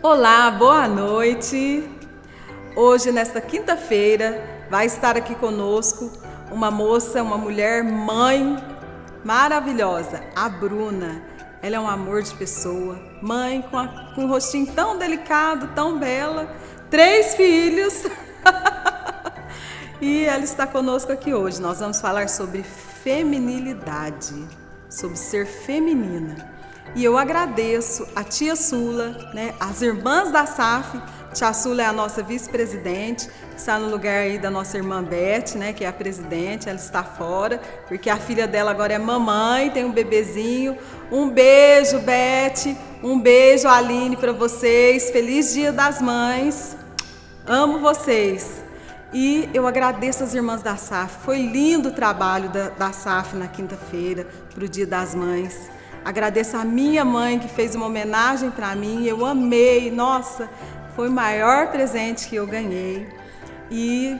Olá, boa noite. Hoje, nesta quinta-feira, vai estar aqui conosco uma moça, uma mulher, mãe maravilhosa, a Bruna. Ela é um amor de pessoa, mãe com um rostinho tão delicado, tão bela, 3 filhos. E ela está conosco aqui hoje. Nós vamos falar sobre feminilidade, sobre ser feminina. E eu agradeço a tia Sula, as irmãs da SAF. Tia Sula é a nossa vice-presidente, está no lugar aí da nossa irmã Beth, que é a presidente. Ela está fora, porque a filha dela agora é mamãe, tem um bebezinho. Um beijo, Beth, um beijo, Aline, para vocês. Feliz Dia das Mães, amo vocês. E eu agradeço as irmãs da SAF, foi lindo o trabalho da SAF na quinta-feira, para o Dia das Mães. Agradeço a minha mãe que fez uma homenagem para mim, eu amei, nossa, foi o maior presente que eu ganhei. E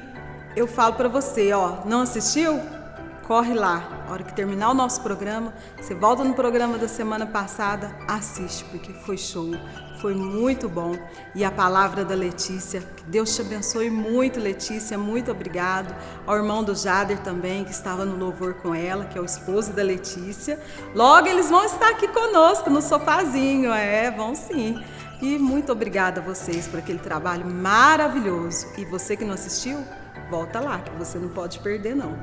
eu falo para você, não assistiu? Corre lá, a hora que terminar o nosso programa, você volta no programa da semana passada, assiste, porque foi show, foi muito bom. E a palavra da Letícia, que Deus te abençoe muito, Letícia, muito obrigado. Ao irmão do Jader também, que estava no louvor com ela, que é o esposo da Letícia. Logo eles vão estar aqui conosco no sofazinho, vão sim. E muito obrigada a vocês por aquele trabalho maravilhoso. E você que não assistiu, volta lá, que você não pode perder não.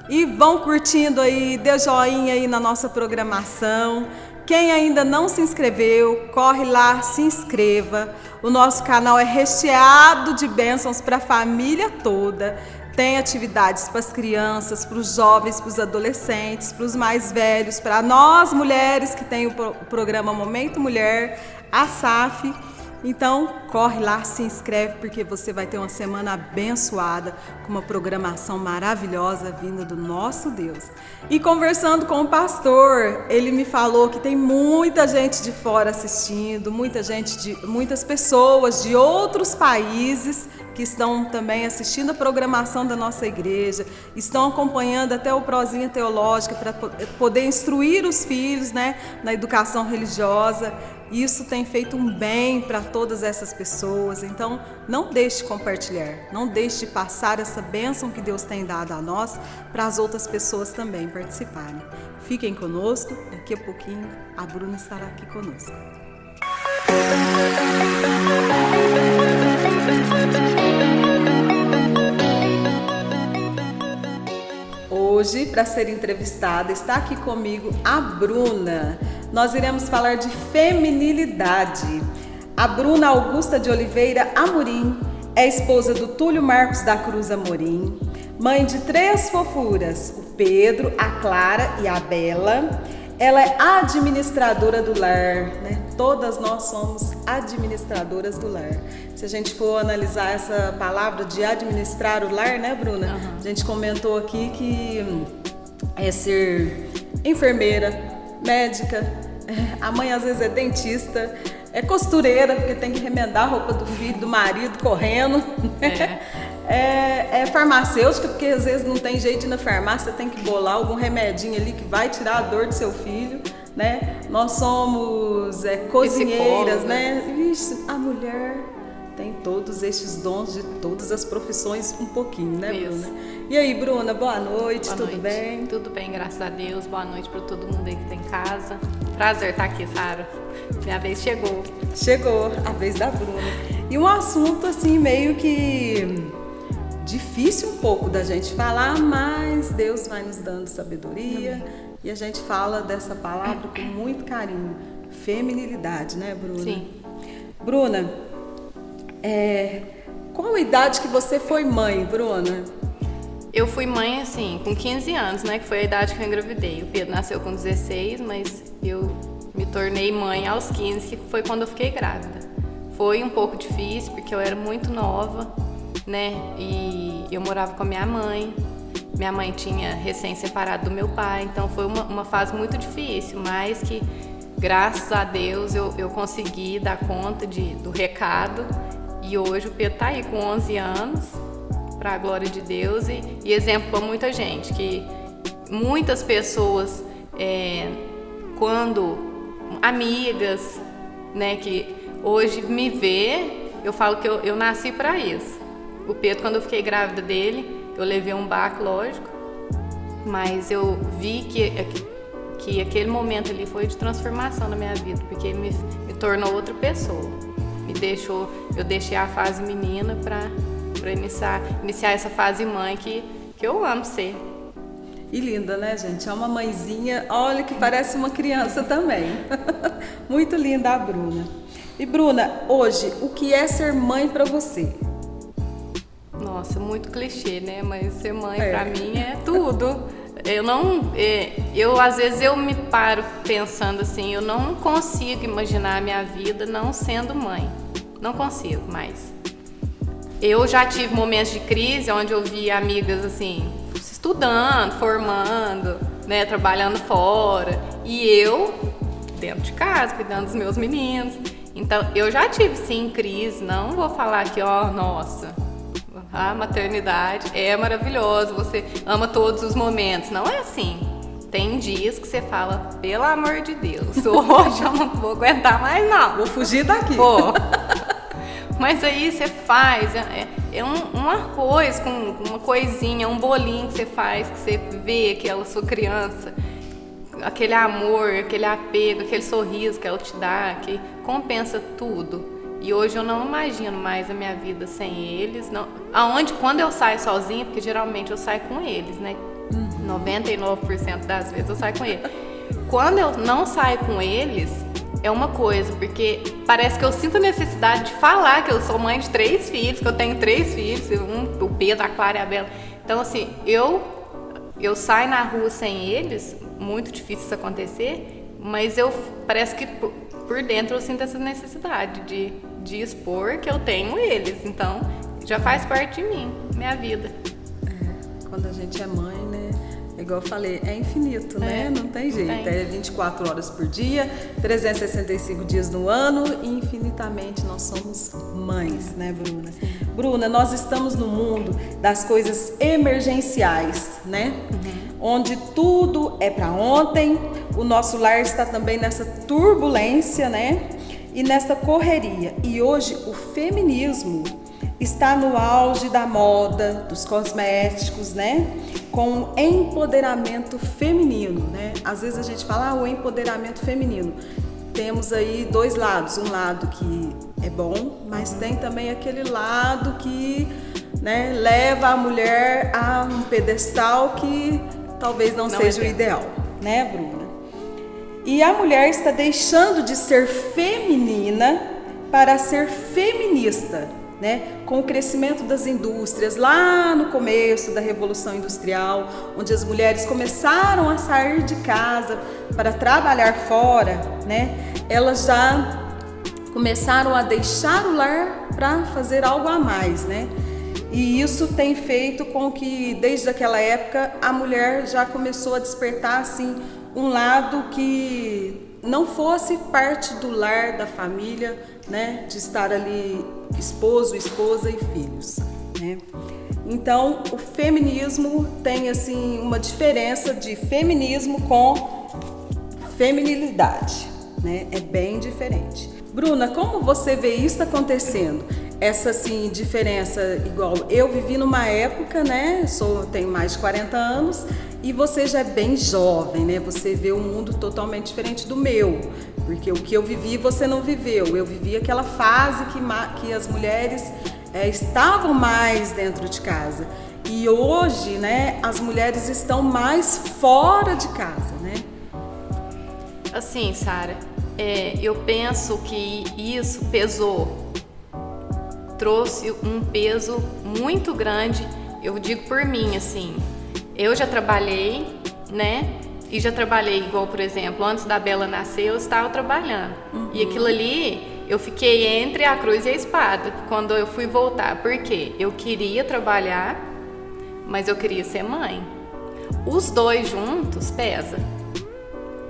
E vão curtindo aí, dê joinha aí na nossa programação. Quem ainda não se inscreveu, corre lá, se inscreva. O nosso canal é recheado de bênçãos para a família toda. Tem atividades para as crianças, para os jovens, para os adolescentes, para os mais velhos, para nós mulheres que tem o programa Momento Mulher, a SAF. Então, corre lá, se inscreve, porque você vai ter uma semana abençoada, com uma programação maravilhosa vinda do nosso Deus. E conversando com o pastor, ele me falou que tem muita gente de fora assistindo, muitas pessoas de outros países que estão também assistindo a programação da nossa igreja, estão acompanhando até o Prozinha Teológica para poder instruir os filhos, na educação religiosa. Isso tem feito um bem para todas essas pessoas, então não deixe de compartilhar, não deixe de passar essa bênção que Deus tem dado a nós para as outras pessoas também participarem. Fiquem conosco, daqui a pouquinho a Bruna estará aqui conosco. Hoje, para ser entrevistada, está aqui comigo a Bruna. Nós iremos falar de feminilidade. A Bruna Augusta de Oliveira Amorim é esposa do Túlio Marcos da Cruz Amorim, mãe de 3 fofuras, o Pedro, a Clara e a Bela. Ela é administradora do lar, Todas nós somos administradoras do lar. Se a gente for analisar essa palavra de administrar o lar, Bruna? Uhum. A gente comentou aqui que é ser enfermeira, médica, a mãe às vezes é dentista, é costureira, porque tem que remendar a roupa do filho, do marido, correndo. É farmacêutica, porque às vezes não tem jeito de ir na farmácia, tem que bolar algum remedinho ali que vai tirar a dor do seu filho, Nós somos cozinheiras, Isso, a mulher tem todos estes dons de todas as profissões um pouquinho, Bruna? E aí, Bruna, boa noite, tudo bem? Tudo bem, graças a Deus. Boa noite para todo mundo aí que tá em casa. Prazer estar aqui, Sara. Minha vez chegou. Chegou a vez da Bruna. E um assunto assim meio que difícil um pouco da gente falar, mas Deus vai nos dando sabedoria. E a gente fala dessa palavra com muito carinho. Feminilidade, Bruna? Sim. Bruna, qual a idade que você foi mãe, Bruna? Eu fui mãe, assim, com 15 anos, que foi a idade que eu engravidei. O Pedro nasceu com 16, mas eu me tornei mãe aos 15, que foi quando eu fiquei grávida. Foi um pouco difícil, porque eu era muito nova, E eu morava com a minha mãe. Minha mãe tinha recém-separado do meu pai, então foi uma fase muito difícil, mas que, graças a Deus, eu consegui dar conta do recado. E hoje o Pedro tá aí com 11 anos, para a glória de Deus, e exemplo para muita gente, que muitas pessoas, quando amigas, que hoje me ver, eu falo que eu nasci para isso. O Pedro, quando eu fiquei grávida dele, eu levei um baque, lógico, mas eu vi que aquele momento ali foi de transformação na minha vida, porque ele me tornou outra pessoa. Eu deixei a fase menina para iniciar essa fase mãe que eu amo ser. E linda, né, gente? É uma mãezinha, olha, que parece uma criança também. Muito linda a Bruna. E Bruna, hoje, o que é ser mãe para você? Nossa, muito clichê, né? Mas ser mãe pra mim é tudo. Eu às vezes eu me paro pensando assim, eu não consigo imaginar a minha vida não sendo mãe. Não consigo mais. Eu já tive momentos de crise onde eu vi amigas assim, estudando, formando, né, trabalhando fora, e eu dentro de casa, cuidando dos meus meninos. Então, eu já tive sim crise, não vou falar que, nossa, a maternidade é maravilhosa, você ama todos os momentos. Não é assim. Tem dias que você fala, pelo amor de Deus, hoje eu não vou aguentar mais não. Vou fugir daqui. Pô. Mas aí você faz, um arroz com uma coisinha, um bolinho que você faz, que você vê aquela sua criança, aquele amor, aquele apego, aquele sorriso que ela te dá, que compensa tudo. E hoje eu não imagino mais a minha vida sem eles. Não. Quando eu saio sozinha, porque geralmente eu saio com eles, né? 99% das vezes eu saio com eles. Quando eu não saio com eles, é uma coisa, porque parece que eu sinto a necessidade de falar que eu sou mãe de 3 filhos, que eu tenho 3 filhos, o Pedro, a Clara e a Bela. Então, assim, eu saio na rua sem eles, muito difícil isso acontecer, mas parece que por dentro eu sinto essa necessidade de expor que eu tenho eles. Então, já faz parte de mim, minha vida. Quando a gente é mãe, né? Igual eu falei, é infinito, né? Não tem jeito. É 24 horas por dia, 365 dias no ano e infinitamente nós somos mães, né, Bruna? Bruna, nós estamos no mundo das coisas emergenciais, né? Onde tudo é para ontem, o nosso lar está também nessa turbulência, né? E nessa correria. E hoje o feminismo está no auge da moda, dos cosméticos, né? Com o empoderamento feminino, né? Às vezes a gente fala, o empoderamento feminino. Temos aí 2 lados, um lado que é bom, mas tem também aquele lado que, né, leva a mulher a um pedestal que talvez não seja o ideal, né, Bruna? E a mulher está deixando de ser feminina para ser feminista, né? Com o crescimento das indústrias, lá no começo da Revolução Industrial, onde as mulheres começaram a sair de casa para trabalhar fora, né? Elas já começaram a deixar o lar para fazer algo a mais, né? E isso tem feito com que, desde aquela época, a mulher já começou a despertar, assim, um lado que não fosse parte do lar, da família, né? De estar ali esposo, esposa e filhos, né? Então, o feminismo tem, assim, uma diferença de feminismo com feminilidade, né? É bem diferente. Bruna, como você vê isso acontecendo? Essa, assim, diferença, igual eu vivi numa época, né? Tenho mais de 40 anos e você já é bem jovem, né? Você vê um mundo totalmente diferente do meu, porque o que eu vivi você não viveu. Eu vivi aquela fase que as mulheres estavam mais dentro de casa. E hoje, né, as mulheres estão mais fora de casa, né? Assim, Sara, eu penso que isso trouxe um peso muito grande. Eu digo por mim, assim, eu já trabalhei, né? E já trabalhei igual, por exemplo, antes da Bela nascer, eu estava trabalhando. E aquilo ali, eu fiquei entre a cruz e a espada quando eu fui voltar. Por quê? Eu queria trabalhar, mas eu queria ser mãe. Os 2 juntos pesa.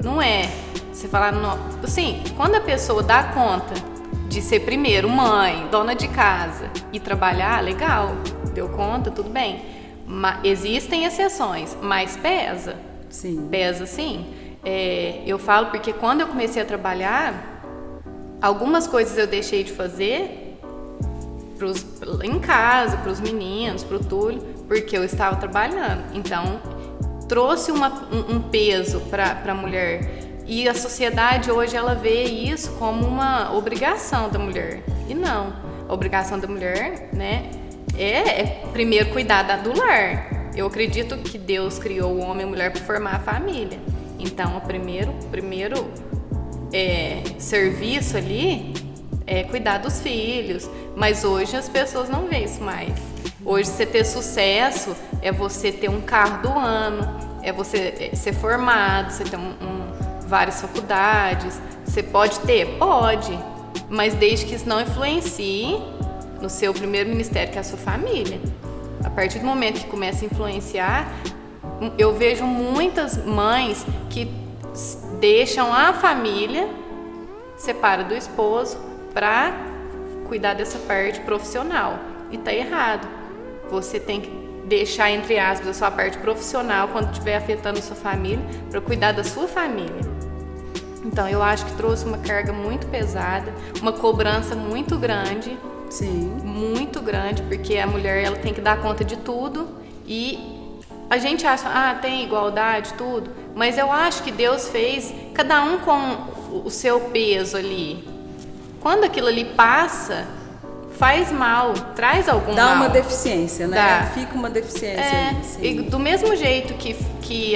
Não é você falar, não, assim, quando a pessoa dá conta de ser primeiro mãe, dona de casa e trabalhar, legal, deu conta, tudo bem. Mas existem exceções, mas pesa. Sim. Pesa sim. Eu falo porque quando eu comecei a trabalhar, Algumas coisas eu deixei de fazer em casa, para os meninos, para o Túlio, porque eu estava trabalhando. Então, trouxe um peso para a mulher. E a sociedade hoje, ela vê isso como uma obrigação da mulher. E não. A obrigação da mulher, né, é primeiro cuidar do lar. Eu acredito que Deus criou o homem e a mulher para formar a família. Então, o primeiro serviço ali é cuidar dos filhos. Mas hoje as pessoas não veem isso mais. Hoje, você ter sucesso é você ter um carro do ano, é você ser formado, você ter várias faculdades. Você pode ter? Pode. Mas desde que isso não influencie no seu primeiro ministério, que é a sua família. A partir do momento que começa a influenciar, eu vejo muitas mães que deixam a família, separa do esposo, para cuidar dessa parte profissional. E tá errado. Você tem que deixar, entre aspas, a sua parte profissional quando estiver afetando a sua família, para cuidar da sua família. Então, eu acho que trouxe uma carga muito pesada, uma cobrança muito grande. Sim. Muito grande, porque a mulher, ela tem que dar conta de tudo. E a gente acha, tem igualdade, tudo. Mas eu acho que Deus fez cada um com o seu peso ali. Quando aquilo ali passa, faz mal, traz algum mal. Dá uma deficiência, né? Dá. Fica uma deficiência ali. Sim. E do mesmo jeito que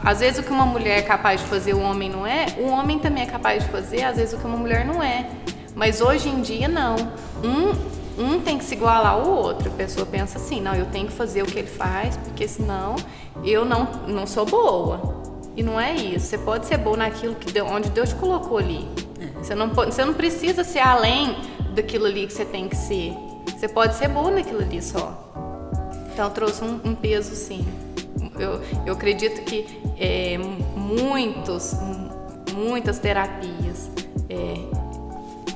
às vezes o que uma mulher é capaz de fazer, o homem não é, o homem também é capaz de fazer, às vezes, o que uma mulher não é. Mas hoje em dia, não. Um tem que se igualar ao outro. A pessoa pensa assim, não, eu tenho que fazer o que ele faz, porque senão eu não sou boa. E não é isso. Você pode ser boa naquilo onde Deus te colocou ali. Você não precisa ser além daquilo ali que você tem que ser. Você pode ser boa naquilo ali só. Então, trouxe um peso, sim. Eu acredito que muitas terapias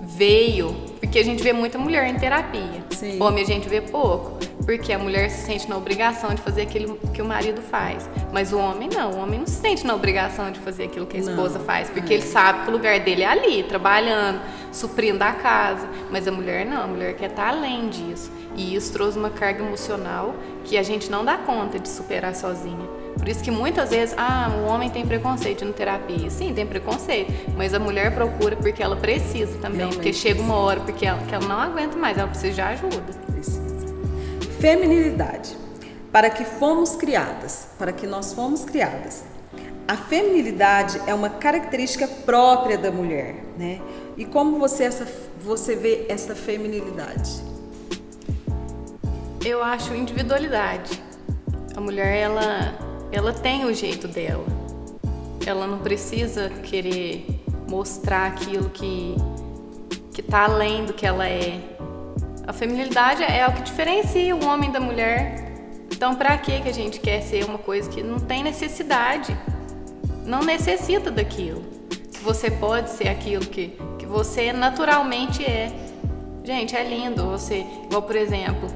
veio, porque a gente vê muita mulher em terapia. Sim. Homem a gente vê pouco, porque a mulher se sente na obrigação de fazer aquilo que o marido faz. Mas o homem não, o homem não se sente na obrigação de fazer aquilo que a esposa faz, porque ele sabe que o lugar dele é ali, trabalhando, suprindo a casa. Mas a mulher não, a mulher quer estar além disso. E isso trouxe uma carga emocional que a gente não dá conta de superar sozinha. Por isso que muitas vezes, o homem tem preconceito na terapia. Sim, tem preconceito, mas a mulher procura porque ela precisa também. Realmente, porque chega uma hora que ela não aguenta mais, ela precisa de ajuda. Precisa. Feminilidade. Para que nós fomos criadas. A feminilidade é uma característica própria da mulher, né? E como você vê essa feminilidade? Eu acho individualidade. A mulher, ela tem o jeito dela. Ela não precisa querer mostrar aquilo que está além do que ela é. A feminilidade é o que diferencia o homem da mulher. Então, para que a gente quer ser uma coisa que não tem necessidade? Não necessita daquilo. Que você pode ser aquilo que você naturalmente é. Gente, é lindo você... Igual, por exemplo,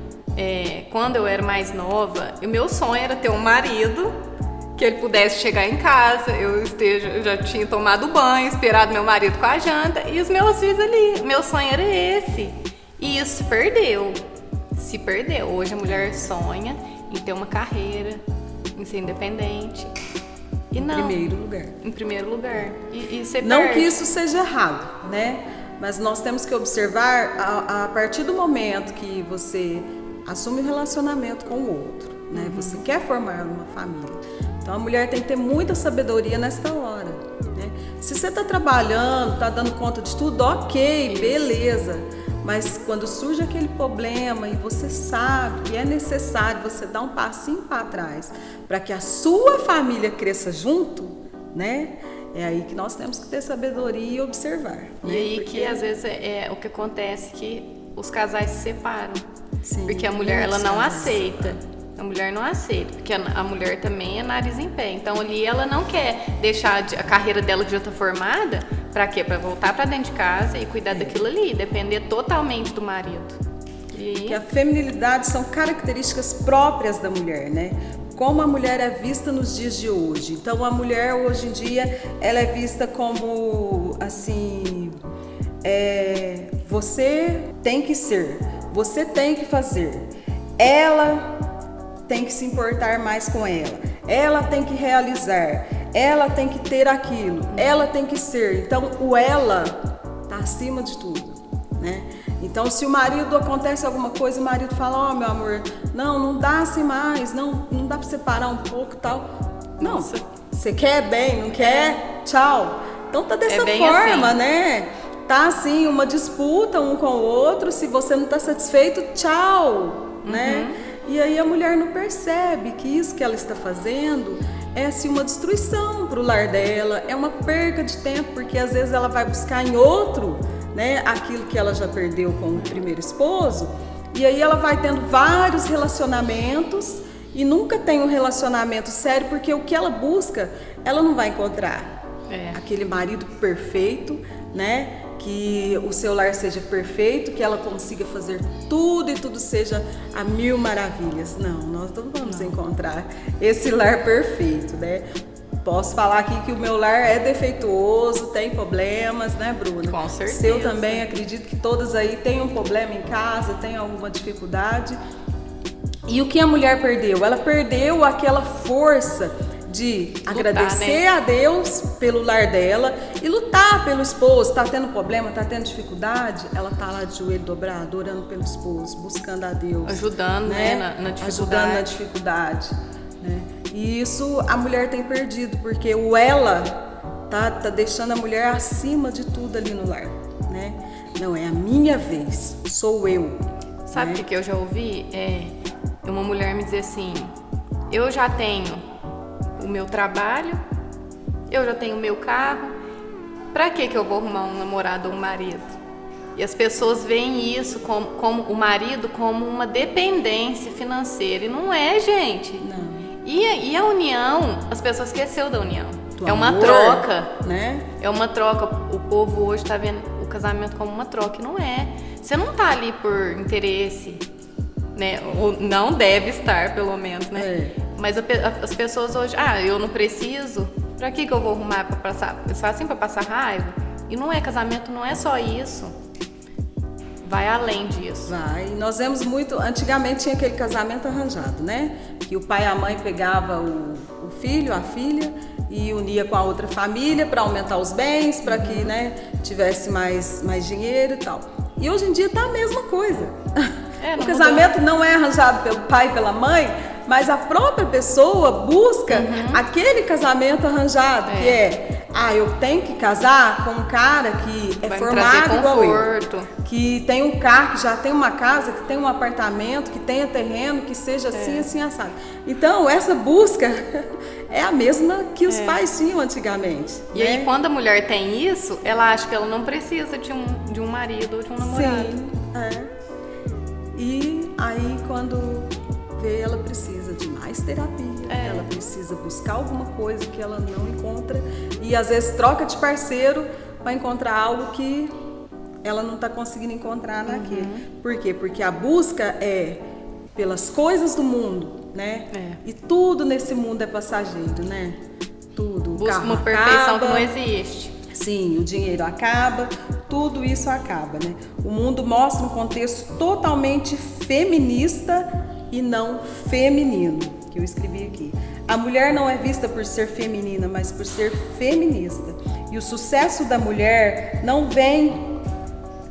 quando eu era mais nova, o meu sonho era ter um marido que ele pudesse chegar em casa, eu já tinha tomado banho, esperado meu marido com a janta e os meus filhos ali. Meu sonho era esse. E isso se perdeu. Hoje a mulher sonha em ter uma carreira, em ser independente. E não. Em primeiro lugar. E você não perde. Que isso seja errado, né? Mas nós temos que observar a partir do momento que você assume um relacionamento com o outro, né? Você quer formar uma família. Então a mulher tem que ter muita sabedoria nesta hora, né? Se você está trabalhando, está dando conta de tudo, ok, beleza. Mas quando surge aquele problema e você sabe que é necessário você dar um passinho para trás para que a sua família cresça junto, né? É aí que nós temos que ter sabedoria e observar. E aí que às vezes o que acontece que os casais se separam. Sim, porque a mulher ela não aceita. A mulher não aceita, porque a mulher também é nariz em pé. Então ali ela não quer deixar a carreira dela que já está formada. Pra quê? Pra voltar pra dentro de casa e cuidar daquilo ali, depender totalmente do marido. Que a feminilidade são características próprias da mulher, né? Como a mulher é vista nos dias de hoje. Então a mulher hoje em dia ela é vista como assim, você tem que ser, você tem que fazer, ela tem que se importar mais com ela tem que realizar, ela tem que ter aquilo, ela tem que ser. Então o ela tá acima de tudo, né? Então se o marido acontece alguma coisa, o marido fala, ó, meu amor, não dá assim mais, não dá pra separar um pouco e tal. Não, você quer bem, não quer? Tchau. Então tá dessa forma, assim, né? Tá assim, uma disputa um com o outro, se você não tá satisfeito, tchau, né? E aí a mulher não percebe que isso que ela está fazendo é assim uma destruição para o lar dela, é uma perca de tempo, porque às vezes ela vai buscar em outro, né, aquilo que ela já perdeu com o primeiro esposo, e aí ela vai tendo vários relacionamentos e nunca tem um relacionamento sério, porque o que ela busca, ela não vai encontrar. Aquele marido perfeito, né? Que o seu lar seja perfeito, que ela consiga fazer tudo e tudo seja a mil maravilhas. Não, nós não vamos encontrar esse lar perfeito, né? Posso falar aqui que o meu lar é defeituoso, tem problemas, né, Bruna? Com certeza. Seu também, acredito que todas aí têm um problema em casa, têm alguma dificuldade. E o que a mulher perdeu? Ela perdeu aquela força de agradecer a Deus pelo lar dela e lutar pelo esposo. Tá tendo problema, tá tendo dificuldade, ela tá lá de joelho dobrado, orando pelo esposo, buscando a Deus, ajudando, né, na dificuldade. Ajudando na dificuldade, né? E isso a mulher tem perdido, porque o ela tá deixando a mulher acima de tudo ali no lar, né? Não, é a minha vez, sou eu. Sabe o que eu já ouvi? Uma mulher me dizer assim, eu já tenho o meu trabalho, eu já tenho o meu carro, pra que eu vou arrumar um namorado ou um marido? E as pessoas veem isso como o marido como uma dependência financeira, e não é, gente. Não. E a união, as pessoas esqueceram da união. É uma amor, troca, né? É uma troca. O povo hoje tá vendo o casamento como uma troca, e não é. Você não tá ali por interesse, né? Ou não deve estar, pelo menos, né? Mas as pessoas hoje, eu não preciso, pra que eu vou arrumar pra passar? Eles fazem assim pra passar raiva. E não é, casamento não é só isso. Vai além disso. Vai. Nós vemos muito, antigamente tinha aquele casamento arranjado, né? Que o pai e a mãe pegava o filho, a filha e unia com a outra família para aumentar os bens, para que, né, tivesse mais dinheiro e tal. E hoje em dia tá a mesma coisa. O casamento não é arranjado pelo pai e pela mãe, mas a própria pessoa busca aquele casamento arranjado, que eu tenho que casar com um cara que é formado igual eu, que tem um carro, que já tem uma casa, que tem um apartamento, que tenha terreno, que seja assim, assim, assado. Então, essa busca é a mesma que os pais tinham antigamente. E aí, quando a mulher tem isso, ela acha que ela não precisa de um marido ou de um namorado. Sim, E aí, quando vê, ela precisa de mais terapia, ela precisa buscar alguma coisa que ela não encontra e às vezes troca de parceiro para encontrar algo que ela não está conseguindo encontrar naquele. Por quê? Porque a busca é pelas coisas do mundo, né? E tudo nesse mundo é passageiro, né? Tudo. Busca uma perfeição que não existe. Sim, o dinheiro acaba, tudo isso acaba, né? O mundo mostra um contexto totalmente feminista e não feminino, que eu escrevi aqui. A mulher não é vista por ser feminina, mas por ser feminista. E o sucesso da mulher não vem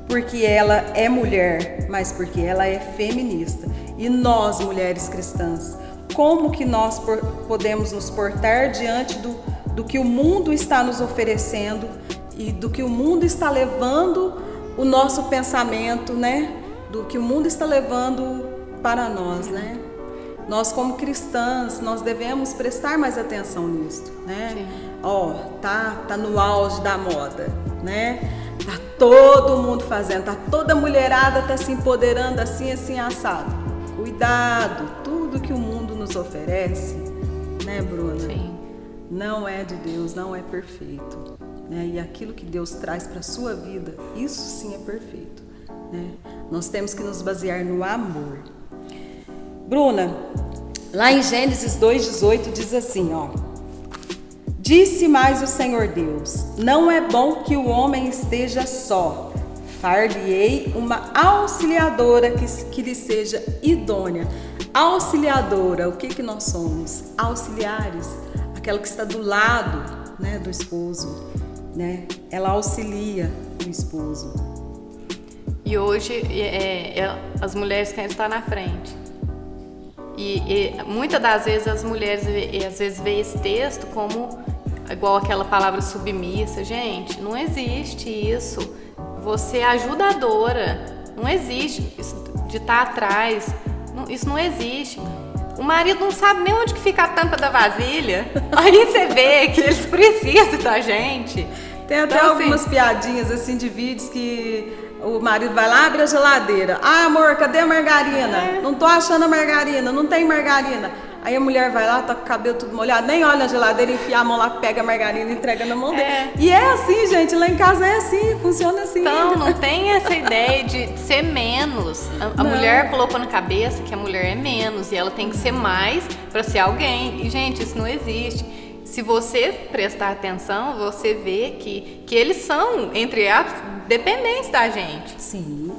porque ela é mulher, mas porque ela é feminista. E nós, mulheres cristãs, como que nós podemos nos portar diante do que o mundo está nos oferecendo e do que o mundo está levando o nosso pensamento, né? Do que o mundo está levando para nós, né? Nós como cristãs, nós devemos prestar mais atenção nisso, né? Tá no auge da moda, né? Tá todo mundo fazendo, tá toda mulherada tá se empoderando assim, assim, assado. Cuidado, tudo que o mundo nos oferece, né, Bruna? Sim. Não é de Deus, não é perfeito, né? E aquilo que Deus traz para a sua vida, isso sim é perfeito, né? Nós temos que nos basear no amor. Bruna, lá em Gênesis 2:18 diz assim, Disse mais o Senhor Deus, não é bom que o homem esteja só, Far-lhe-ei uma auxiliadora que lhe seja idônea. Auxiliadora, o que nós somos? Auxiliares, aquela que está do lado, né, do esposo, né? Ela auxilia o esposo. E hoje as mulheres querem estar na frente. E muitas das vezes as mulheres às vezes veem esse texto como igual aquela palavra submissa. Gente, não existe isso. Você é ajudadora. Não existe isso de estar atrás. Isso não existe. O marido não sabe nem onde que fica a tampa da vasilha. Aí você vê que eles precisam da gente. Tem até então, algumas piadinhas assim de vídeos que o marido vai lá, abre a geladeira. Ah, amor, cadê a margarina? Não tô achando a margarina, não tem margarina. Aí a mulher vai lá, tá com o cabelo tudo molhado, nem olha na geladeira, enfia a mão lá, pega a margarina e entrega na mão dele. E é assim, gente, lá em casa é assim, funciona assim. Então, não tem essa ideia de ser menos. A mulher colocou na cabeça que a mulher é menos e ela tem que ser mais para ser alguém. E, gente, isso não existe. Se você prestar atenção, você vê que eles são, entre aspas, dependentes da gente. Sim.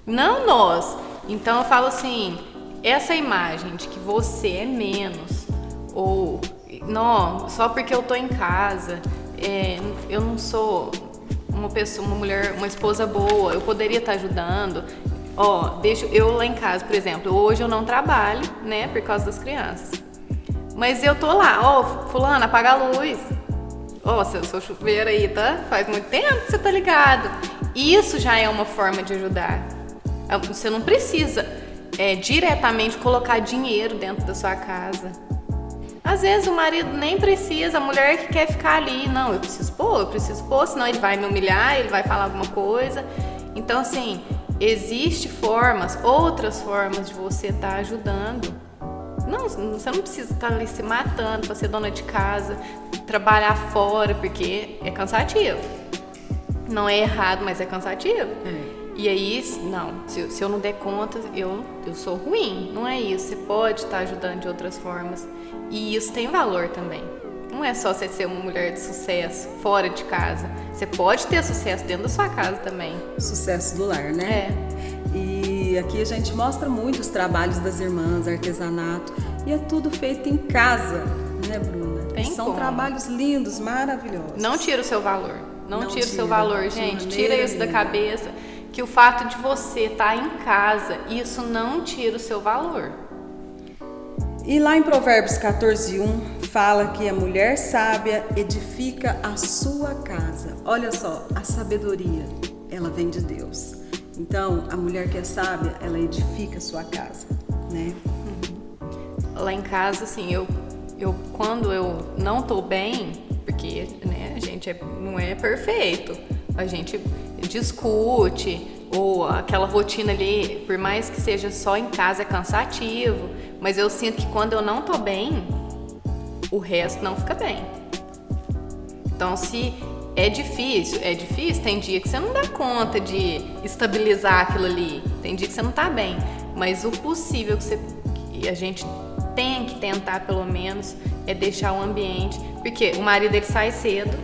Não nós. Então eu falo assim, essa imagem de que você é menos, ou não, só porque eu tô em casa, eu não sou uma pessoa, uma mulher, uma esposa boa, eu poderia estar ajudando. Deixa eu lá em casa, por exemplo, hoje eu não trabalho, né, por causa das crianças. Mas eu tô lá, fulano, apaga a luz. Seu chuveiro aí, tá? Faz muito tempo que você tá ligado. Isso já é uma forma de ajudar. Você não precisa diretamente colocar dinheiro dentro da sua casa. Às vezes o marido nem precisa, a mulher que quer ficar ali. Não, eu preciso pôr, senão ele vai me humilhar, ele vai falar alguma coisa. Então, assim, existem outras formas de você estar ajudando. Não, você não precisa estar ali se matando para ser dona de casa, trabalhar fora, porque é cansativo. Não é errado, mas é cansativo. E aí, não, se eu não der conta, eu sou ruim. Não é isso. Você pode estar ajudando de outras formas. E isso tem valor também. Não é só você ser uma mulher de sucesso fora de casa. Você pode ter sucesso dentro da sua casa também. Sucesso do lar, né? E aqui a gente mostra muito os trabalhos das irmãs, artesanato. E é tudo feito em casa, né, Bruna? São trabalhos lindos, maravilhosos. Não tira o seu valor. Não tira o seu valor, gente. Tira isso da cabeça. Que o fato de você estar em casa, isso não tira o seu valor. E lá em Provérbios 14:1 fala que a mulher sábia edifica a sua casa. Olha só, a sabedoria, ela vem de Deus. Então, a mulher que é sábia, ela edifica a sua casa, né? Lá em casa, assim, eu quando eu não tô bem, porque, né, a gente não é perfeito, a gente discute, ou aquela rotina ali, por mais que seja só em casa, é cansativo, mas eu sinto que quando eu não tô bem, o resto não fica bem. Então, se é difícil, tem dia que você não dá conta de estabilizar aquilo ali, tem dia que você não tá bem, mas o possível que a gente tem que tentar, pelo menos, é deixar o ambiente, porque o marido ele sai cedo,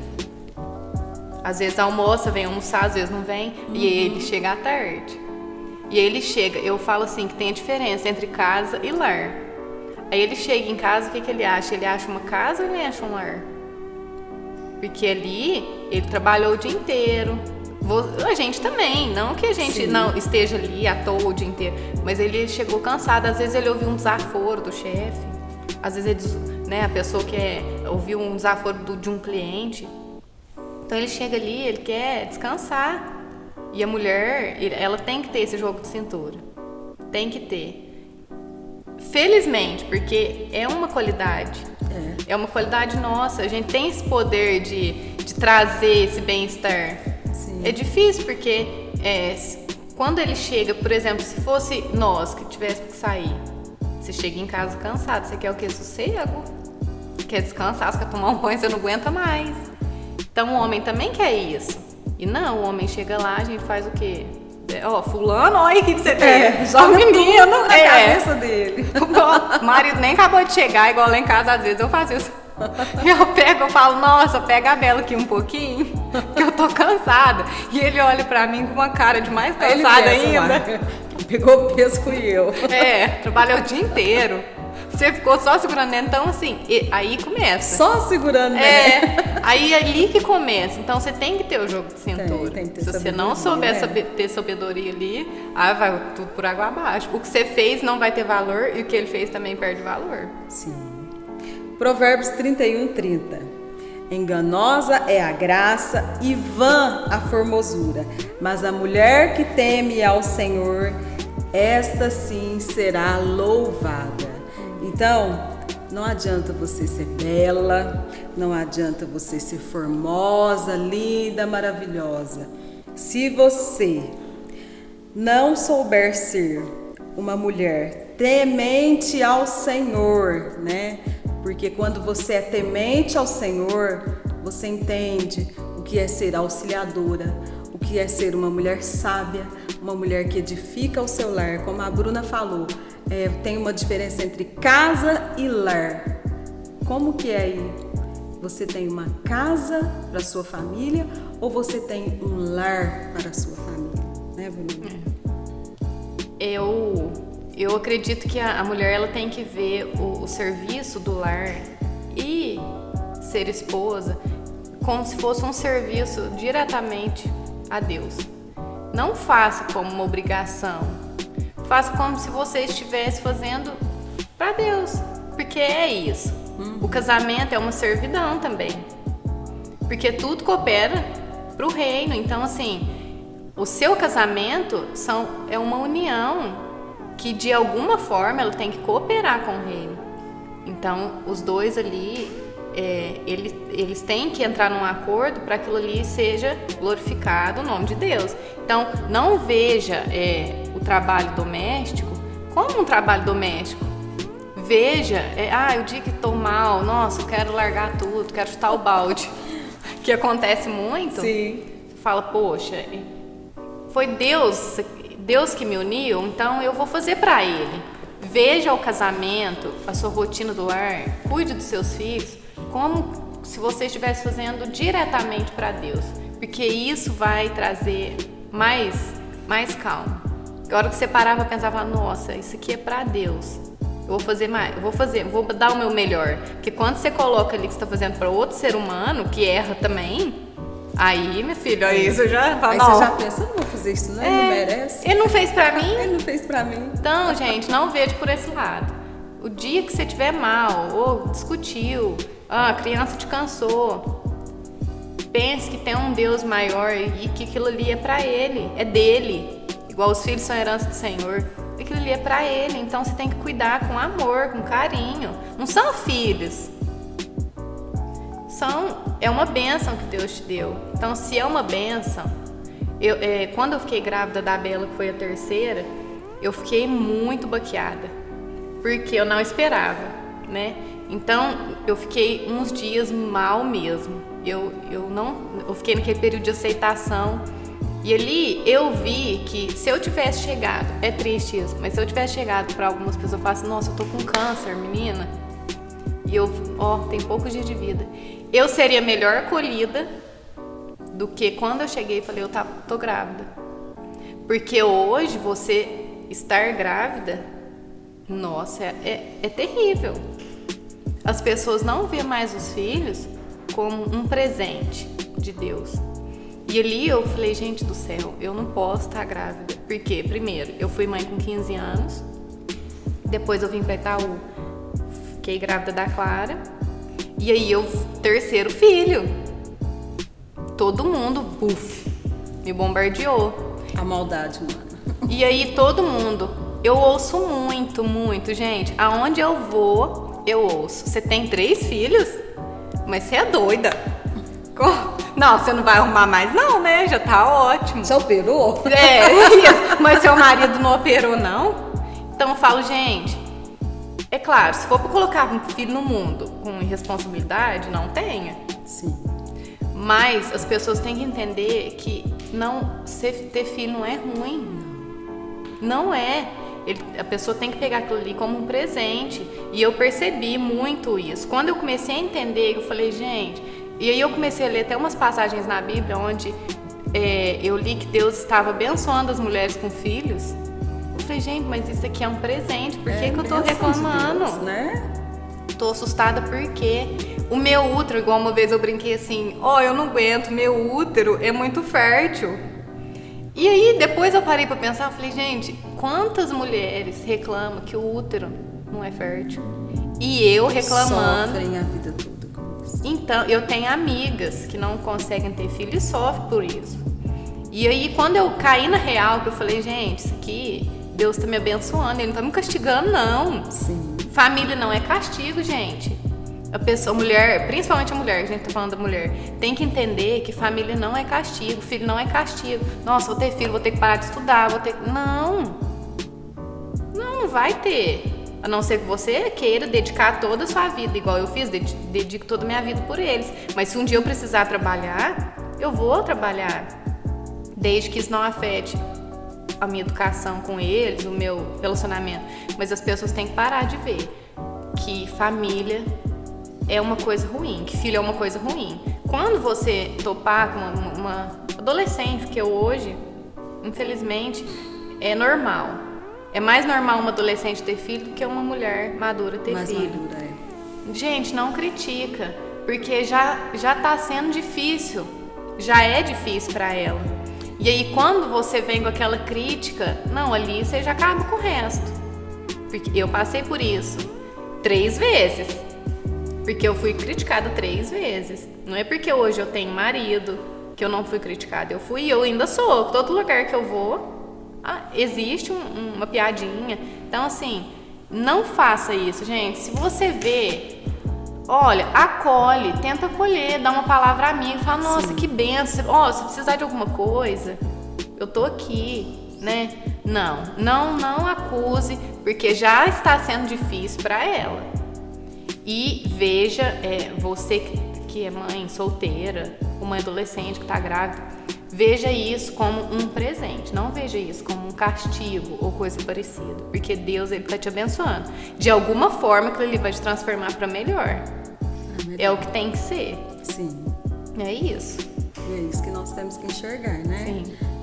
às vezes almoça, vem almoçar, às vezes não vem, e ele chega à tarde. E aí ele chega, eu falo assim, que tem a diferença entre casa e lar. Aí ele chega em casa, o que ele acha? Ele acha uma casa ou ele acha um lar? Porque ali, ele trabalhou o dia inteiro. A gente também, não que a gente não esteja ali à toa o dia inteiro, mas ele chegou cansado, às vezes ele ouviu um desaforo do chefe, às vezes a pessoa ouviu um desaforo de um cliente. Então ele chega ali, ele quer descansar. E a mulher, ela tem que ter esse jogo de cintura. Tem que ter. Felizmente, porque é uma qualidade. É uma qualidade nossa. A gente tem esse poder de trazer esse bem-estar. Sim. É difícil porque quando ele chega, por exemplo, se fosse nós que tivéssemos que sair, você chega em casa cansado, você quer o quê? Sossego? Quer descansar, você quer tomar um banho, você não aguenta mais. Então o homem também quer isso. E não, o homem chega lá, a gente faz o quê? Fulano, olha o que você tem. Joga o menino na cabeça dele. O marido nem acabou de chegar, igual lá em casa, às vezes eu faço isso. Eu falo, nossa, pega a Bela aqui um pouquinho. porque eu tô cansada. E ele olha pra mim com uma cara de mais cansada ainda. Quem pegou o peso fui eu. Trabalhou o dia inteiro. Você ficou só segurando, então assim, aí começa. Só segurando, né? Aí é ali que começa. Então você tem que ter o jogo de cintura. Tem que ter Se você não souber ter sabedoria ali, vai tudo por água abaixo. O que você fez não vai ter valor e o que ele fez também perde valor. Sim. Provérbios 31:30. Enganosa é a graça e vã a formosura, mas a mulher que teme ao Senhor, esta sim será louvada. Então, não adianta você ser bela, não adianta você ser formosa, linda, maravilhosa. Se você não souber ser uma mulher temente ao Senhor, né? Porque quando você é temente ao Senhor, você entende o que é ser auxiliadora, o que é ser uma mulher sábia, uma mulher que edifica o seu lar, como a Bruna falou. Tem uma diferença entre casa e lar. Como que é aí? Você tem uma casa para sua família ou você tem um lar para a sua família? Né, Bruna? Eu acredito que a mulher ela tem que ver o serviço do lar e ser esposa como se fosse um serviço diretamente a Deus. Não faça como uma obrigação. Faça como se você estivesse fazendo para Deus, porque é isso. O casamento é uma servidão também, porque tudo coopera para o reino. Então, assim, o seu casamento é uma união que, de alguma forma, ela tem que cooperar com o reino. Então, os dois ali, eles têm que entrar num acordo para aquilo ali seja glorificado o nome de Deus. Então, não veja o trabalho doméstico como um trabalho doméstico. Veja, o dia que estou mal, nossa, eu quero largar tudo, quero chutar o balde, que acontece muito. Sim. Fala, poxa, foi Deus que me uniu, então eu vou fazer para Ele. Veja o casamento, a sua rotina do lar, cuide dos seus filhos, como se você estivesse fazendo diretamente para Deus, porque isso vai trazer mais calma. A hora que você parar para pensar, nossa, isso aqui é para Deus. Eu vou fazer mais, vou dar o meu melhor. Porque quando você coloca ali que você está fazendo para outro ser humano, que erra também, aí, meu filho, aí você já fala, aí você já pensa, não vou fazer isso, não, ele não merece. Ele não fez para mim? Ele não fez para mim. Então, gente, não vejo por esse lado. O dia que você estiver mal, ou discutiu, a criança te cansou, pense que tem um Deus maior e que aquilo ali é para Ele, é dele. Igual os filhos são herança do Senhor. Aquilo ali é pra Ele, então você tem que cuidar com amor, com carinho. Não são filhos. É uma bênção que Deus te deu. Então, se é uma bênção... quando eu fiquei grávida da Bela, que foi a terceira, eu fiquei muito baqueada. Porque eu não esperava, né? Então, eu fiquei uns dias mal mesmo. Eu fiquei naquele período de aceitação. E ali eu vi que se eu tivesse chegado, é triste isso, mas se eu tivesse chegado para algumas pessoas e falasse, nossa, eu tô com câncer, menina, e tem poucos dias de vida, eu seria melhor acolhida do que quando eu cheguei e falei, tô grávida. Porque hoje você estar grávida, nossa, é terrível. As pessoas não veem mais os filhos como um presente de Deus. E ali eu falei, gente do céu, eu não posso estar grávida. Por quê? Primeiro, eu fui mãe com 15 anos. Depois eu vim pra Itaú. Fiquei grávida da Clara. E aí terceiro filho. Todo mundo, me bombardeou. A maldade, mano. E aí todo mundo, eu ouço muito, muito, gente. Aonde eu vou, eu ouço. Você tem 3 filhos? Mas você é doida. Não, você não vai arrumar mais não, né? Já tá ótimo. Já operou? Isso. Mas seu marido não operou, não? Então eu falo, gente, é claro, se for pra colocar um filho no mundo com irresponsabilidade, não tenha. Sim. Mas as pessoas têm que entender que ter filho não é ruim. Não é. A pessoa tem que pegar aquilo ali como um presente. E eu percebi muito isso. Quando eu comecei a entender, eu falei, gente... E aí eu comecei a ler até umas passagens na Bíblia onde eu li que Deus estava abençoando as mulheres com filhos. Eu falei, gente, mas isso aqui é um presente, por que eu tô reclamando? De Deus, né? Tô assustada porque o meu útero, igual uma vez eu brinquei assim, eu não aguento, meu útero é muito fértil. E aí depois eu parei pra pensar, eu falei, gente, quantas mulheres reclamam que o útero não é fértil? E eu reclamando. Sofrem a vida toda com isso. Então, eu tenho amigas que não conseguem ter filho e sofrem por isso. E aí quando eu caí na real, que eu falei, gente, isso aqui, Deus tá me abençoando, Ele não tá me castigando, não. Sim. Família não é castigo, gente. A pessoa, a mulher, principalmente a mulher, a gente tá falando da mulher, tem que entender que família não é castigo, filho não é castigo. Nossa, vou ter filho, vou ter que parar de estudar, Não, não vai ter. A não ser que você queira dedicar toda a sua vida, igual eu fiz, dedico toda a minha vida por eles. Mas se um dia eu precisar trabalhar, eu vou trabalhar. Desde que isso não afete a minha educação com eles, o meu relacionamento. Mas as pessoas têm que parar de ver que família é uma coisa ruim, que filho é uma coisa ruim. Quando você topar com uma adolescente, que eu hoje, infelizmente, é normal. É mais normal uma adolescente ter filho do que uma mulher madura ter mais filho. Madura, é. Gente, não critica, porque já tá sendo difícil, já é difícil para ela. E aí quando você vem com aquela crítica, não, ali você já acaba com o resto. Porque eu passei por isso 3 vezes. Porque eu fui criticada 3 vezes. Não é porque hoje eu tenho marido que eu não fui criticada. Eu fui e eu ainda sou. Todo lugar que eu vou, existe uma piadinha. Então, assim, não faça isso, gente. Se você vê, olha, acolhe, tenta acolher, dá uma palavra amiga, fala, nossa, sim, que benção. Se precisar de alguma coisa, eu tô aqui, né? Não acuse, porque já está sendo difícil para ela. E veja, você que é mãe solteira, uma adolescente que está grávida, veja isso como um presente, não veja isso como um castigo ou coisa parecida, porque Deus, Ele está te abençoando. De alguma forma que Ele vai te transformar para melhor. É o que tem que ser. Sim. É isso. E é isso que nós temos que enxergar, né? Sim.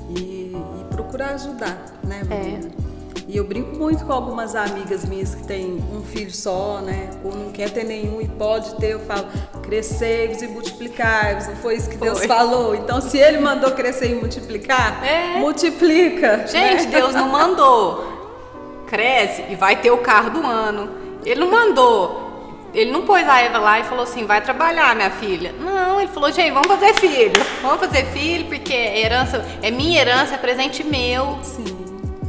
E procurar ajudar, né, Bruna? E eu brinco muito com algumas amigas minhas que têm um filho só, né? Ou não quer ter nenhum e pode ter. Eu falo, crescei-vos e multiplicai-vos. Não foi isso que Deus falou? Então, se Ele mandou crescer e multiplicar, multiplica. Gente, né? Deus não mandou. Cresce e vai ter o carro do ano. Ele não mandou. Ele não pôs a Eva lá e falou assim, vai trabalhar, minha filha. Não, ele falou, gente, vamos fazer filho. Vamos fazer filho porque herança, é minha herança, é presente meu. Sim.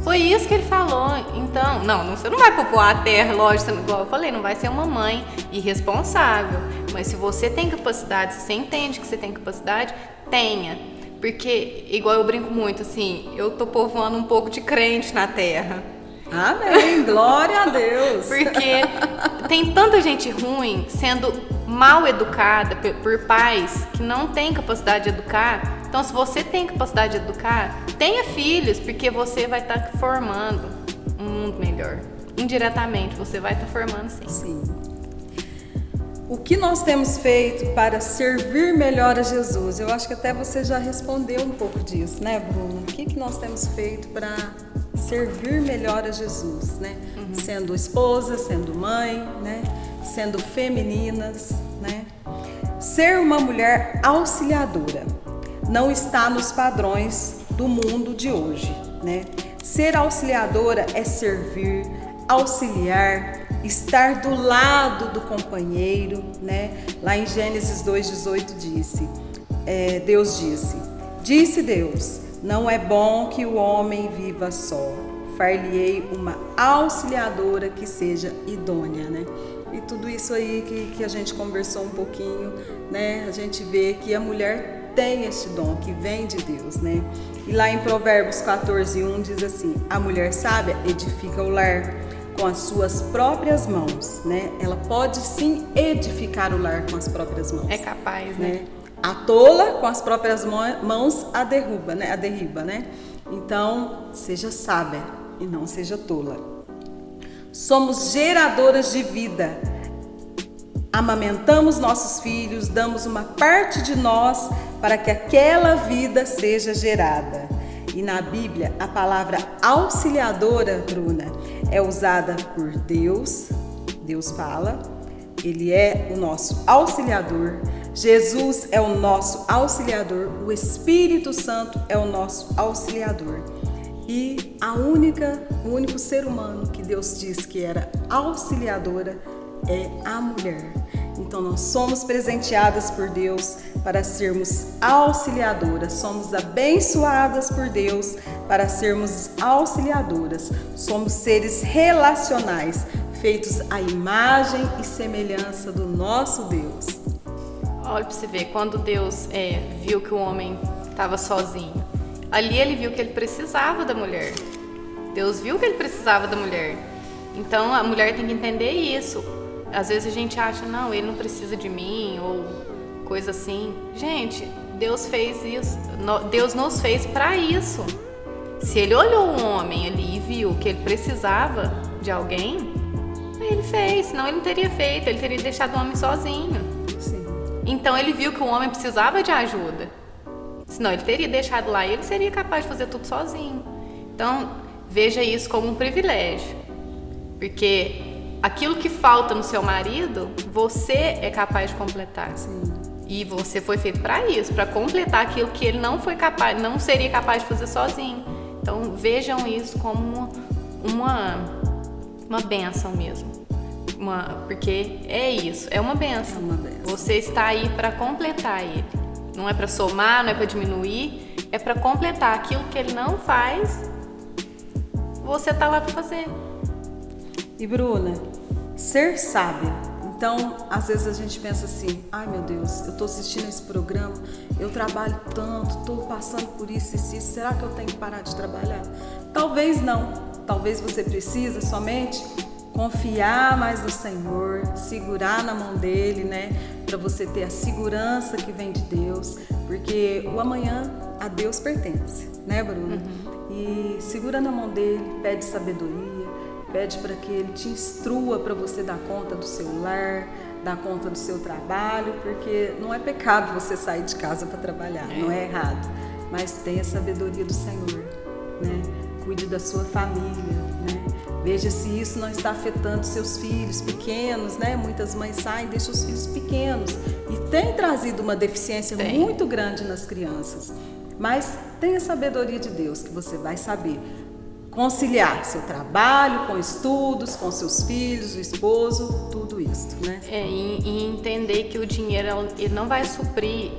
Foi isso que ele falou. Então, você não vai povoar a terra, lógico, igual eu falei, não vai ser uma mãe irresponsável. Mas se você tem capacidade, se você entende que você tem capacidade, tenha. Porque, igual eu brinco muito, assim, eu tô povoando um pouco de crente na terra. Amém, glória a Deus. Porque tem tanta gente ruim sendo mal educada por pais que não têm capacidade de educar. Então, se você tem capacidade de educar, tenha filhos, porque você vai estar formando um mundo melhor. Indiretamente, você vai estar formando, sim. Sim. O que nós temos feito para servir melhor a Jesus? Eu acho que até você já respondeu um pouco disso, né, Bruno? O que nós temos feito para servir melhor a Jesus, né? Uhum. Sendo esposa, sendo mãe, né? Sendo femininas, né? Ser uma mulher auxiliadora não está nos padrões do mundo de hoje, né? Ser auxiliadora é servir, auxiliar, estar do lado do companheiro, né? Lá em Gênesis 2:18 Deus disse Deus, não é bom que o homem viva só, far-lhe-ei uma auxiliadora que seja idônea, né? E tudo isso aí que a gente conversou um pouquinho, né? A gente vê que a mulher tem este dom que vem de Deus, né? E lá em Provérbios 14:1 diz assim, a mulher sábia edifica o lar com as suas próprias mãos, né? Ela pode sim edificar o lar com as próprias mãos. É capaz, né? A tola com as próprias mãos a derruba, né? Então, seja sábia e não seja tola. Somos geradoras de vida. amamentamos nossos filhos, damos uma parte de nós para que aquela vida seja gerada. E na Bíblia, a palavra auxiliadora, Bruna, é usada por Deus. Deus fala, Ele é o nosso auxiliador. Jesus é o nosso auxiliador. O Espírito Santo é o nosso auxiliador. E o único ser humano que Deus diz que era auxiliadora é a mulher. Então nós somos presenteadas por Deus para sermos auxiliadoras, somos abençoadas por Deus para sermos auxiliadoras. Somos seres relacionais, feitos à imagem e semelhança do nosso Deus. Olha para você ver, quando Deus viu que o homem estava sozinho, ali ele viu que ele precisava da mulher. Deus viu que ele precisava da mulher. Então a mulher tem que entender isso. Às vezes a gente acha, não, ele não precisa de mim, ou coisa assim. Gente, Deus fez isso, Deus nos fez para isso. Se ele olhou um homem ali e viu que ele precisava de alguém, ele fez, senão ele não teria feito, ele teria deixado o homem sozinho. Sim. Então ele viu que o homem precisava de ajuda, senão ele teria deixado lá e ele seria capaz de fazer tudo sozinho. Então veja isso como um privilégio, porque aquilo que falta no seu marido, você é capaz de completar. Sim. E você foi feito para isso, para completar aquilo que ele não foi capaz, não seria capaz de fazer sozinho. Então vejam isso como uma bênção mesmo. Porque é isso, é uma bênção. É uma bênção. Você está aí para completar ele. Não é para somar, não é para diminuir, é para completar aquilo que ele não faz. Você está lá para fazer. E Bruna, ser sábia. Então, às vezes a gente pensa assim, ai meu Deus, eu estou assistindo esse programa, eu trabalho tanto, estou passando por isso e isso, será que eu tenho que parar de trabalhar? Talvez não, talvez você precisa somente confiar mais no Senhor, segurar na mão dele, né? Para você ter a segurança que vem de Deus, porque o amanhã a Deus pertence, né, Bruna? E segura na mão dele, pede sabedoria, pede para que ele te instrua para você dar conta do seu lar, dar conta do seu trabalho, porque não é pecado você sair de casa para trabalhar, não é errado, mas tenha a sabedoria do Senhor, né? Cuide da sua família, né? Veja se isso não está afetando seus filhos pequenos, né? Muitas mães saem e deixam os filhos pequenos e tem trazido uma deficiência muito grande nas crianças. Mas tenha a sabedoria de Deus, que você vai saber conciliar seu trabalho com estudos, com seus filhos, o esposo, tudo isso, né? E entender que o dinheiro ele não vai suprir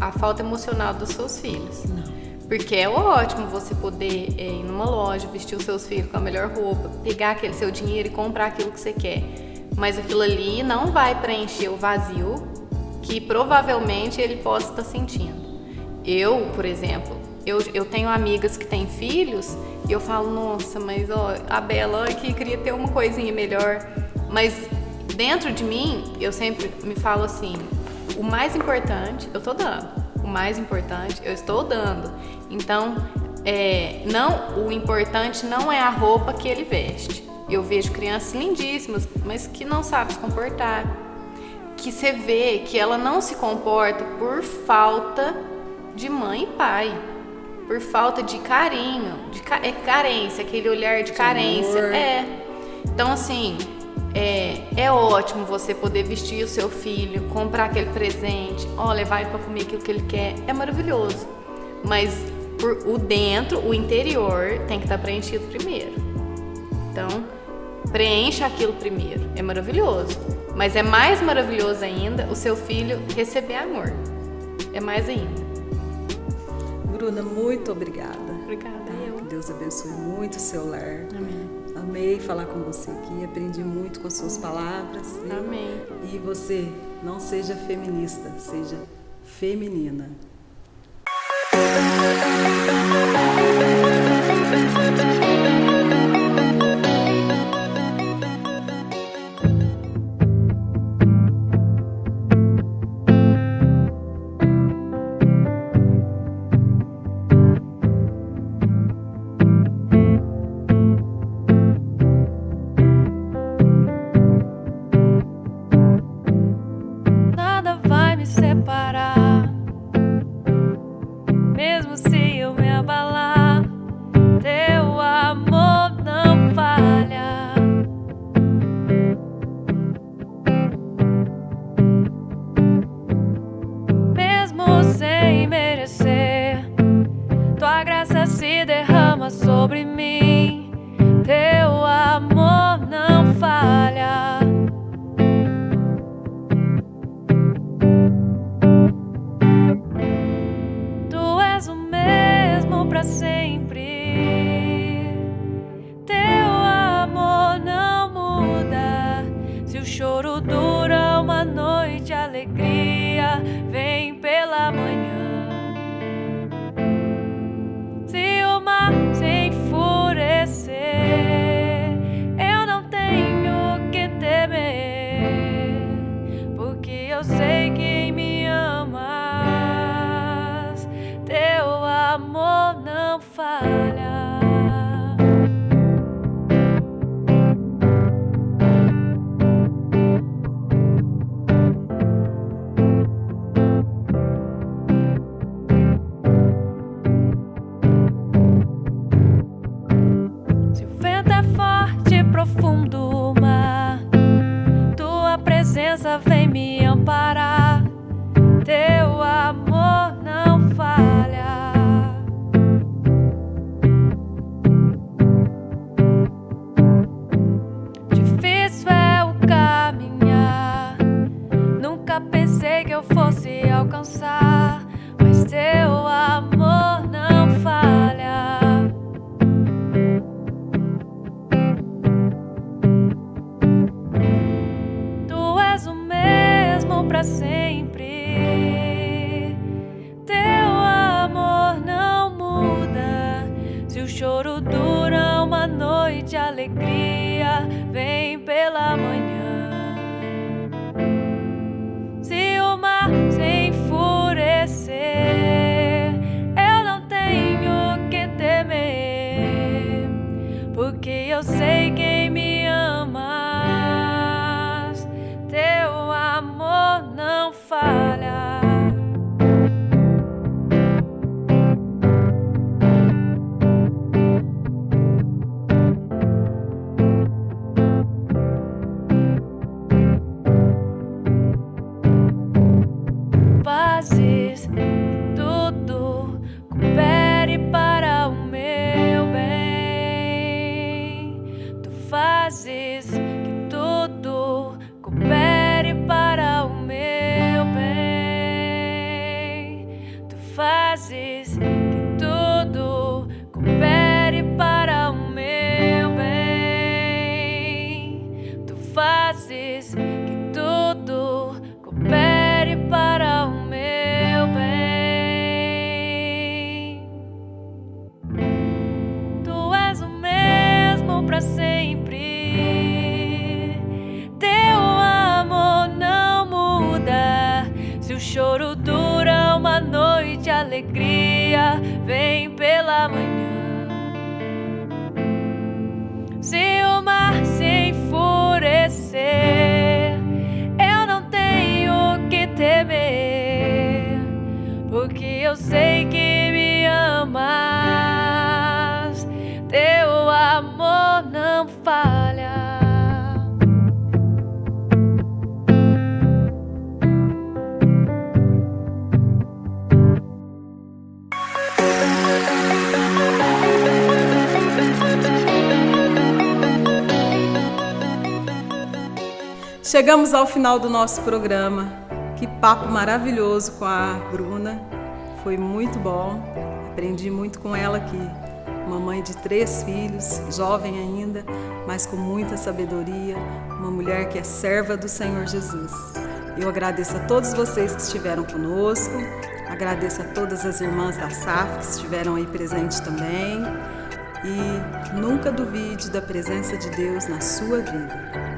a falta emocional dos seus filhos. Não. Porque é ótimo você poder ir numa loja, vestir os seus filhos com a melhor roupa, pegar aquele seu dinheiro e comprar aquilo que você quer. Mas aquilo ali não vai preencher o vazio que provavelmente ele possa estar sentindo. Eu, por exemplo, eu tenho amigas que têm filhos e eu falo, nossa, mas ó, a Bela que queria ter uma coisinha melhor. Mas dentro de mim, eu sempre me falo assim, o mais importante eu tô dando. O mais importante eu estou dando. Então, o importante não é a roupa que ele veste. Eu vejo crianças lindíssimas, mas que não sabem se comportar. Que você vê que ela não se comporta por falta de mãe e pai. Por falta de carinho, carência, aquele olhar de carência. Então, assim, é ótimo você poder vestir o seu filho, comprar aquele presente, levar ele para comer aquilo que ele quer, é maravilhoso. Mas o dentro, o interior, tem que estar preenchido primeiro. Então, preencha aquilo primeiro, é maravilhoso. Mas é mais maravilhoso ainda o seu filho receber amor. É mais ainda. Bruna, muito obrigada. Obrigada, eu. Que Deus abençoe muito o seu lar. Amém. Amei falar com você aqui, aprendi muito com as suas palavras. Amém. E você não seja feminista, seja feminina. graça se derrama sobre mim, teu amor não falha. Tu és o mesmo pra sempre, teu amor não muda. Se o choro dura uma noite, a alegria vem pela manhã. Se o mar se enfurecer, eu não tenho que temer, porque eu sei que me amas, teu amor não falha. Profundo mar, tua presença vem me amparar, teu amor não falha. Difícil é o caminhar, nunca pensei que eu fosse alcançar, mas teu amor não falha. Pra sempre, teu amor não muda. Se o choro dura uma noite, a alegria vem pela manhã. Se o mar se enfurecer, eu não tenho que temer, porque eu sei quem me ama, teu amor não falha. Fazes tudo, coopere para o meu bem. Tu fazes que tudo coopere para o meu bem. Tu fazes que tudo coopere para o meu bem. Tu fazes que tudo coopere para o meu bem. Tu és o mesmo pra sempre, teu amor não muda. Se o choro dura uma noite, a alegria vem pela manhã. Se o mar se enfurecer, eu não tenho que temer, porque eu sei que me amas, teu amor não falha. Chegamos ao final do nosso programa. Que papo maravilhoso com a Bruna. Foi muito bom. Aprendi muito com ela aqui. Uma mãe de 3 filhos, jovem ainda, mas com muita sabedoria. Uma mulher que é serva do Senhor Jesus. Eu agradeço a todos vocês que estiveram conosco. Agradeço a todas as irmãs da SAF que estiveram aí presentes também. E nunca duvide da presença de Deus na sua vida.